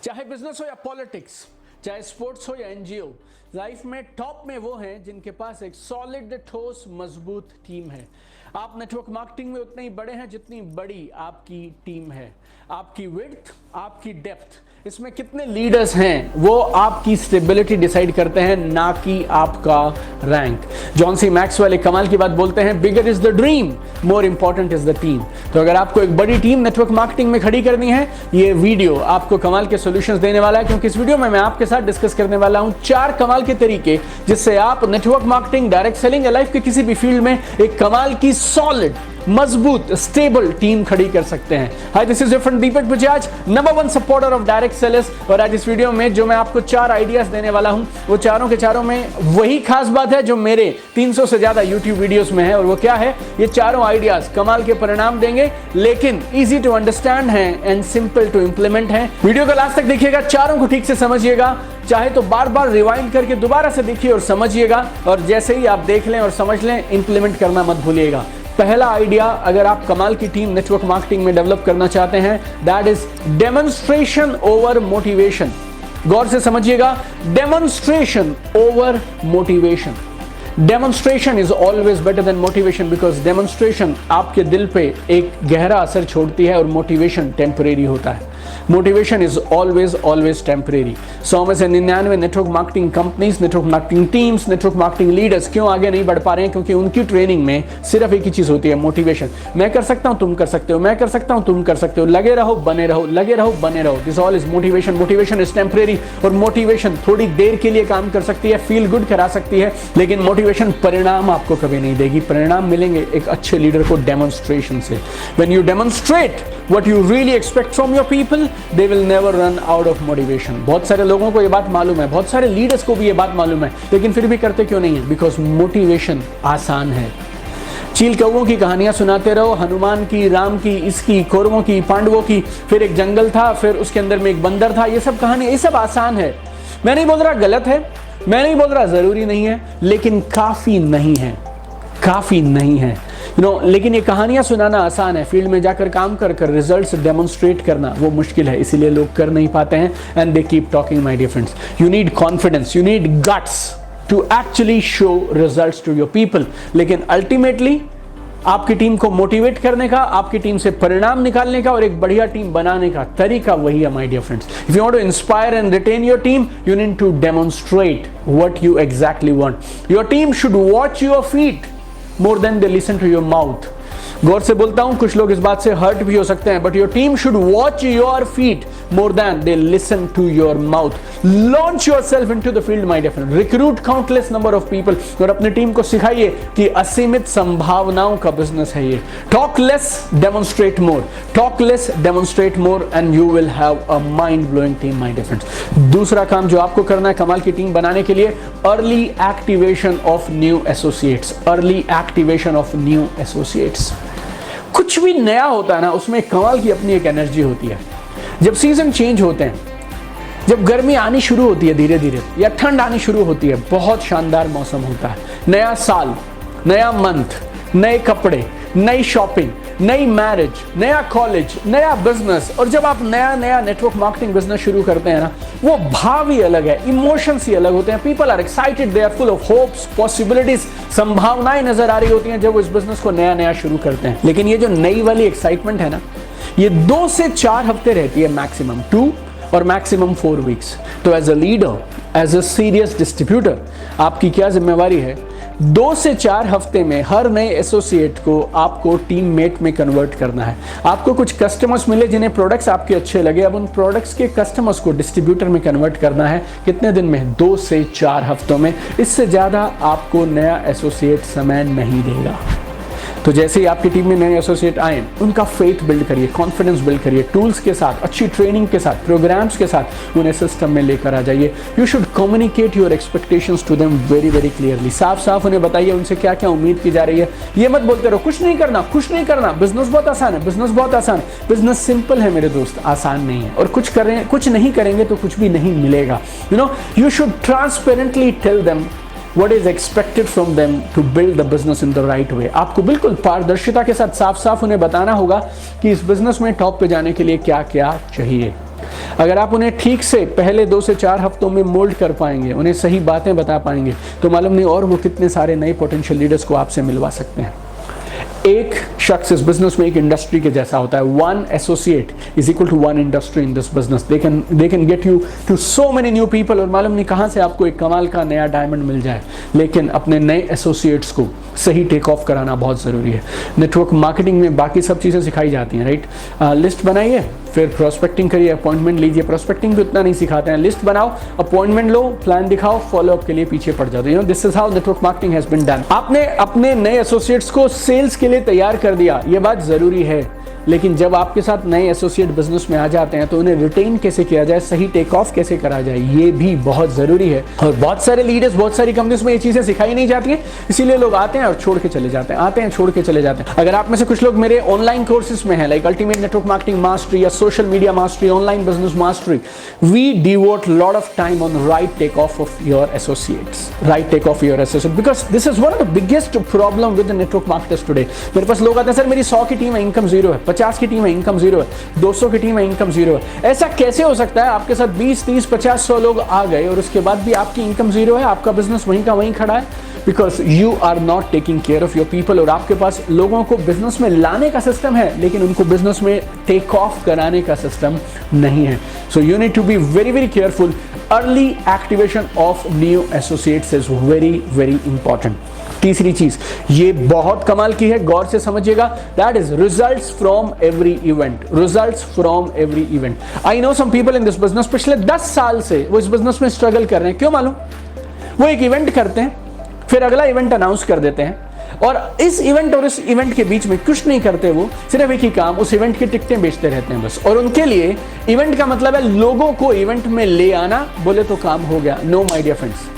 चाहे बिजनेस हो या पॉलिटिक्स, चाहे स्पोर्ट्स हो या एनजीओ, लाइफ में टॉप में वो हैं जिनके पास एक सॉलिड ठोस मजबूत टीम है। आप नेटवर्क मार्केटिंग में उतने ही बड़े हैं जितनी बड़ी आपकी टीम है। आपकी विड्थ, आपकी डेप्थ, इसमें कितने लीडर्स हैं वो आपकी स्टेबिलिटी डिसाइड करते हैं, ना कि आपका रैंक। जॉन सी मैक्सवेल एक कमाल की बात बोलते हैं, bigger is the dream, more important is the team. तो अगर आपको एक बड़ी टीम नेटवर्क मार्केटिंग में खड़ी करनी है, ये वीडियो आपको कमाल के सॉल्यूशंस देने वाला है, क्योंकि इस वीडियो में मैं आपके साथ डिस्कस करने वाला हूं 4 कमाल के तरीके जिससे आप नेटवर्क मार्केटिंग, डायरेक्ट सेलिंग या लाइफ के किसी भी फील्ड में एक कमाल की सॉलिड, मजबूत, स्टेबल टीम खड़ी कर सकते हैं। Hi, this is your friend Deepak Bajaj, number 1 supporter of direct sellers. और आज इस वीडियो में जो मैं आपको 4 आइडियाज देने वाला हूं, वो चारों के चारों में वही खास बात है जो मेरे 300 से ज्यादा YouTube वीडियोस में है। और वो क्या है? ये चारों आइडियाज कमाल के परिणाम देंगे, लेकिन इजी टू अंडरस्टैंड है एंड सिंपल टू इंप्लीमेंट है। वीडियो को लास्ट तक देखिएगा, चारों को ठीक से समझिएगा, चाहे तो बार बार रिवाइंड करके दोबारा से देखिए और समझिएगा, और जैसे ही आप देख लें और समझ लें, इंप्लीमेंट करना मत भूलिएगा। पहला आइडिया, अगर आप कमाल की टीम नेटवर्क मार्केटिंग में डेवलप करना चाहते हैं, that is demonstration over motivation. गौर से समझिएगा, demonstration over motivation. Demonstration is always better than motivation, because demonstration आपके दिल पे एक गहरा असर छोड़ती है और मोटिवेशन टेम्परेरी होता है। Motivation is always temporary. 100 में से 99 network marketing companies, network marketing teams, network marketing leaders क्यों आगे नहीं बढ़ पा रहे हैं? क्योंकि उनकी ट्रेनिंग में सिर्फ एक ही चीज होती है, मोटिवेशन। मैं कर सकता हूं, तुम कर सकते हो, मैं कर सकता हूं, तुम कर सकते हो, लगे रहो, बने रहो, लगे रहो, बने रहो। This all is motivation. Motivation is temporary, और मोटिवेशन थोड़ी देर के लिए काम कर सकती है, फील गुड करा सकती है, लेकिन मोटिवेशन परिणाम आपको कभी नहीं देगी। परिणाम मिलेंगे एक अच्छे लीडर को डेमोन्स्ट्रेशन से। When you demonstrate what you really expect from your people, they will never run out of motivation। बहुत सारे लोगों को ये बात मालूम है, बहुत सारे लीडर्स को भी ये बात मालूम है, लेकिन फिर भी करते क्यों नहीं है? बिकॉज मोटिवेशन आसान है। चील कौओं की कहानियां सुनाते रहो, हनुमान की, राम की, इसकी, कौरवों की, पांडवों की, फिर एक जंगल था, फिर उसके अंदर में एक बंदर था। ये सब कहानी, ये सब आसान है। मैं नहीं बोल रहा गलत है, मैं नहीं बोल रहा जरूरी नहीं है, लेकिन काफी नहीं है, काफी नहीं है। लेकिन ये कहानियां सुनाना आसान है, फील्ड में जाकर काम कर कर रिजल्ट्स डेमोन्स्ट्रेट करना वो मुश्किल है, इसीलिए लोग कर नहीं पाते हैं। And they keep talking my dear friends. You need confidence, you need guts to actually show results to your people. लेकिन अल्टीमेटली आपकी टीम को मोटिवेट करने का, आपकी टीम से परिणाम निकालने का और एक बढ़िया टीम बनाने का तरीका वही है my dear friends. If you want to inspire and retain your team, you need to demonstrate what you exactly want. Your team should watch your feet more than they listen to your mouth। गौर से बोलता हूं, कुछ लोग इस बात से hurt भी हो सकते हैं, but your team should watch your feet more than they listen to your mouth. Launch yourself into the field my dear friend, recruit countless number of people, और अपनी टीम को सिखाइए कि असीमित संभावनाओं का बिजनेस है ये। Talk less, demonstrate more, talk less, demonstrate more, and you will have a mind blowing team my dear friends. दूसरा काम जो आपको करना है कमाल की टीम बनाने के लिए, early activation of new associates. Early activation of new associates. कुछ भी नया होता है ना, उसमें कमाल की अपनी एक एनर्जी होती है। जब सीजन चेंज होते हैं, जब गर्मी आनी शुरू होती है धीरे धीरे, या ठंड आनी शुरू होती है, बहुत शानदार मौसम होता है। नया साल, नया मंथ, नए कपड़े, नई शॉपिंग, नई मैरिज, नया कॉलेज, नया बिजनेस। और जब आप नया नया नेटवर्क मार्केटिंग बिजनेस शुरू करते हैं ना, वो भाव ही अलग है, इमोशंस ही अलग होते हैं। People are excited, they are full of hopes, possibilities, संभावनाएं नजर आ रही होती हैं जब वो इस बिजनेस को नया नया शुरू करते हैं। लेकिन ये जो नई वाली एक्साइटमेंट है ना, ये 2 से 4 हफ्ते रहती है, मैक्सिमम 2 और मैक्सिमम 4 वीक्स। तो as a leader, as a serious distributor, आपकी क्या जिम्मेवारी है? 2 से 4 हफ्ते में हर नए एसोसिएट को आपको टीम मेट में कन्वर्ट करना है। आपको कुछ कस्टमर्स मिले जिन्हें प्रोडक्ट्स आपके अच्छे लगे, अब उन प्रोडक्ट्स के कस्टमर्स को डिस्ट्रीब्यूटर में कन्वर्ट करना है। कितने दिन में? 2 से 4 हफ्तों में। इससे ज़्यादा आपको नया एसोसिएट समय नहीं देगा। तो जैसे ही आपकी टीम में नए एसोसिएट आए, उनका फेथ बिल्ड करिए, कॉन्फिडेंस बिल्ड करिए, टूल्स के साथ, अच्छी ट्रेनिंग के साथ, प्रोग्राम्स के साथ उन्हें सिस्टम में लेकर आ जाइए। You should communicate your expectations to them very very clearly. साफ साफ उन्हें बताइए उनसे क्या क्या उम्मीद की जा रही है। ये मत बोलते रहो कुछ नहीं करना, कुछ नहीं करना, बिजनेस बहुत आसान है, बिजनेस बहुत आसान है। बिजनेस सिंपल है मेरे दोस्त, आसान नहीं है। और कुछ नहीं करेंगे तो कुछ भी नहीं मिलेगा। You should transparently tell them what is expected from them to build the business in the right way। आपको बिल्कुल पारदर्शिता के साथ साफ साफ उन्हें बताना होगा कि इस बिजनेस में टॉप पे जाने के लिए क्या क्या चाहिए। अगर आप उन्हें ठीक से पहले 2 से 4 हफ्तों में मोल्ड कर पाएंगे, उन्हें सही बातें बता पाएंगे, तो मालूम नहीं और वो कितने सारे नए पोटेंशियल लीडर्स को आपसे मिलवा सकते हैं। एक शख्स इस बिजनेस में एक इंडस्ट्री के जैसा होता है। 1 associate is equal to 1 industry in this business. They can get you to so many new people, और मालूम नहीं कहां से आपको एक कमाल का नया डायमंड मिल जाए। लेकिन अपने नए एसोसिएट्स को सही टेक ऑफ कराना बहुत ज़रूरी है। नेटवर्क मार्केटिंग में बाकी सब चीज़ें सिखाई जाती हैं, राइट। लिस्ट बनाइए, फिर प्रोस्पेक्टिंग करिए, अपॉइंटमेंट लीजिए। प्रोस्पेक्टिंग भी उतना नहीं सिखाते हैं, लिस्ट बनाओ, अपॉइंटमेंट लो, प्लान दिखाओ, फॉलोअप के लिए पीछे पड़ जाते हैं। This is how network marketing has been done. आपने अपने नए एसोसिएट्स को सेल्स के लिए तैयार कर दिया, ये बात जरूरी है, लेकिन जब आपके साथ नए एसोसिएट बिजनेस में आ जाते हैं तो उन्हें रिटेन कैसे किया जाए, सही टेक ऑफ कैसे करा जाए, ये भी बहुत जरूरी है। और बहुत सारे लीडर्स, बहुत सारी कंपनीज में ये चीजें सिखाई नहीं जाती हैं, इसीलिए लोग आते हैं और छोड़ के चले जाते हैं, आते हैं छोड़ के चले जाते हैं। अगर आप में से कुछ लोग मेरे ऑनलाइन कोर्सेज में हैं, like ultimate network marketing mastery या social media mastery, online business mastery, we devote lot of time on right take off off your associates, right take off your associate, because this is one of the biggest problem with network marketers today. मेरे पास लोग आते हैं, sir मेरी 100 की team है, income 0 है, 50 की टीम है, इनकम 0 है, 200 की टीम है, इनकम 0 है। ऐसा कैसे हो सकता है? आपके साथ 20, 30, 50, 100 लोग आ गए और उसके बाद भी आपकी इनकम 0 है, आपका बिजनेस वहीं का वहीं खड़ा है, because you are not taking care of your people. और आपके पास लोगों को बिजनेस में लाने का सिस्टम है, लेकिन उनको बिजनेस में टेक ऑफ कराने का सिस्टम नहीं है। So you need to be very very careful. Early activation of new associates is very very important. तीसरी चीज, ये बहुत कमाल की है, गौर से समझिएगा, that is results from every event. Results from every event. I know some people in this business, पिछले 10 साल से वो इस बिजनेस में स्ट्रगल कर रहे हैं। क्यों मालूम? वो एक इवेंट करते हैं, फिर अगला इवेंट अनाउंस कर देते हैं, और इस इवेंट और इस इवेंट के बीच में कुछ नहीं करते, वो सिर्फ एक ही काम, उस इवेंट की टिकटें बेचते रहते हैं बस। और उनके लिए इवेंट का मतलब है लोगों को इवेंट में ले आना, बोले तो काम हो गया। No my dear friends,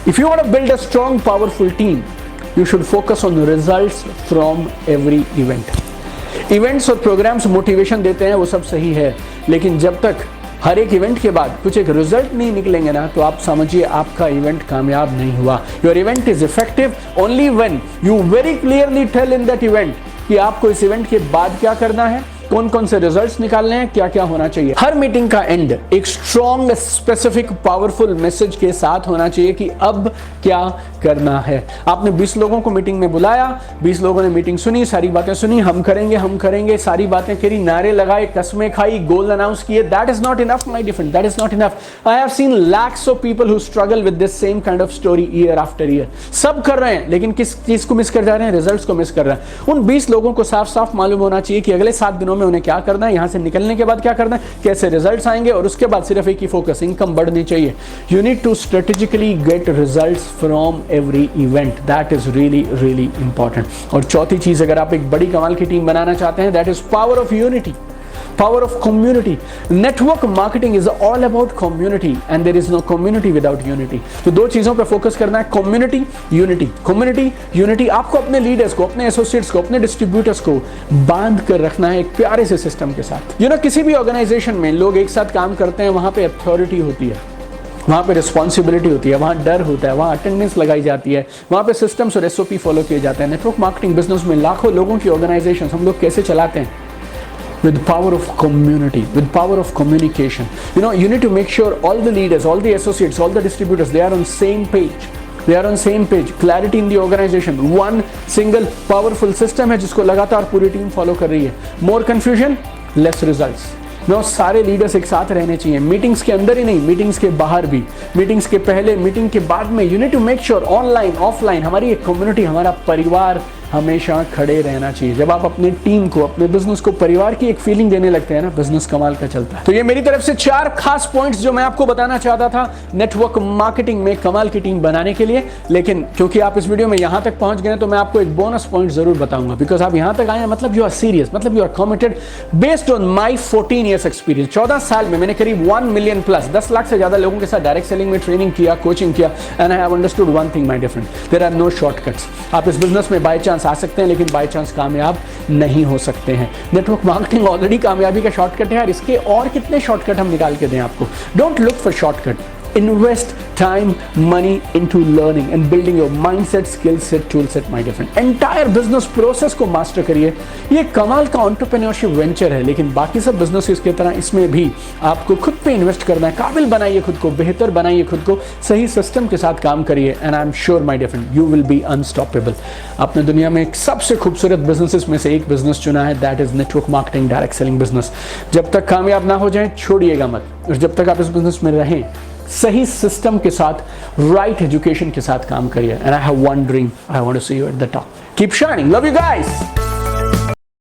if you want to build a strong powerful team, you should focus on results from every event. Events और programs मोटिवेशन देते हैं, वो सब सही है, लेकिन जब तक हर एक इवेंट के बाद कुछ एक रिजल्ट नहीं निकलेंगे ना, तो आप समझिए आपका इवेंट कामयाब नहीं हुआ। Your event is effective only when you very clearly tell in that event कि आपको इस इवेंट के बाद क्या करना है, कौन कौन से रिजल्ट्स निकालने हैं, क्या क्या होना चाहिए। हर मीटिंग का एंड एक स्ट्रॉन्ग, स्पेसिफिक, पावरफुल मैसेज के साथ होना चाहिए कि अब क्या करना है। आपने 20 लोगों को मीटिंग में बुलाया, 20 लोगों ने मीटिंग सुनी, सारी बातें सुनी, हम करेंगे, सारी बातें करी, नारे लगाए, कसमें खाई, गोल अनाउंस किए। That is not enough my different, that is not enough. I have seen lakhs of people who struggle with this same kind of story year after year. सब कर रहे हैं, लेकिन किस चीज को मिस कर जा रहे हैं? रिजल्ट्स को मिस कर रहे हैं। उन 20 लोगों को साफ साफ मालूम होना चाहिए कि अगले 7 दिनों में उन्हें क्या करना है, यहां से निकलने के बाद क्या करना है, कैसे रिजल्ट्स आएंगे, और उसके बाद सिर्फ एक ही फोकस, इनकम बढ़नी चाहिए। You need to strategically get results from every event, that is really really important. और चौथी चीज, अगर आप एक बड़ी कमाल की टीम बनाना चाहते हैं, that is power of unity, power of community. Network marketing is all about community, and there is no community without unity. तो दो चीजों पे फोकस करना है, community, unity. Community, unity. आपको अपने लीडर्स को, अपने एसोसिएट्स को, अपने डिस्ट्रीब्यूटर्स को बांध कर रखना है एक प्यारे से सिस्टम के साथ। किसी भी ऑर्गेनाइजेशन में लोग एक साथ काम करते हैं, वहां पे अथॉरिटी होती है, वहाँ पे रिस्पॉन्सिबिलिटी होती है, वहाँ डर होता है, वहाँ अटेंडेंस लगाई जाती है, वहाँ पे सिस्टम्स और एसओपी फॉलो किए जाते हैं। नेटवर्क मार्केटिंग बिजनेस में लाखों लोगों की ऑर्गेनाइजेशन हम लोग कैसे चलाते हैं? With power of community, with power of communication. You need to make sure all the leaders, all the associates, all the distributors, they are on same page. They are on same page. Clarity in the organization. One single powerful system है जिसको लगातार पूरी team follow कर रही है. More confusion, less results. सारे leaders एक साथ रहने चाहिए, मीटिंग्स के अंदर ही नहीं, मीटिंग्स के बाहर भी, मीटिंग्स के पहले, मीटिंग के बाद में। You need to make sure online, offline, हमारी एक कम्युनिटी, हमारा परिवार हमेशा खड़े रहना चाहिए। जब आप अपने टीम को, अपने बिजनेस को परिवार की एक फीलिंग देने लगते हैं ना, बिजनेस कमाल का चलता है। तो ये मेरी तरफ से 4 खास पॉइंट्स जो मैं आपको बताना चाहता था नेटवर्क मार्केटिंग में कमाल की टीम बनाने के लिए। लेकिन क्योंकि आप इस वीडियो में यहां तक पहुंच गए तो मैं आपको एक बोनस पॉइंट जरूर बताऊंगा, बिकॉज आप यहां तक आए हैं, मतलब यू आर सीरियस, मतलब you are committed. Based on my 14 years experience, 14 साल में मैंने करीब 1 मिलियन प्लस, 10 लाख से ज्यादा लोगों के साथ डायरेक्ट सेलिंग में ट्रेनिंग किया, कोचिंग किया, and I have understood one thing my different, there are no shortcuts. आप इस बिजनेस में बाय चांस आ सकते हैं, लेकिन बाय चांस कामयाब नहीं हो सकते हैं। नेटवर्क मार्केटिंग ऑलरेडी कामयाबी का शॉर्टकट है यार, इसके और कितने शॉर्टकट हम निकाल के दें आपको? Don't look for shortcut, Invest time, money into learning and building your mindset, skill set, tool set, my dear friend. Entire business process को मास्टर करिए. ये कमाल का entrepreneurship venture है, लेकिन बाकी सब businesses की तरह इसमें भी आपको खुद पे इन्वेस्ट करना है. काबिल बनाइए खुद को, बेहतर बनाइए खुद को, सही सिस्टम के साथ काम करिए. And I am sure my dear friend, you will be unstoppable. आपने दुनिया में एक सबसे खूबसूरत बिजनेसेस में से एक बिजनेस चुना है, that is network marketing, direct selling business. जब तक कामयाब ना हो जाए छोड़िएगा मत, और जब तक आप इस बिजनेस में रहें सही सिस्टम के साथ, राइट एजुकेशन के साथ काम करिए. And I have one dream, I want to see you at the top. Keep shining. Love you guys.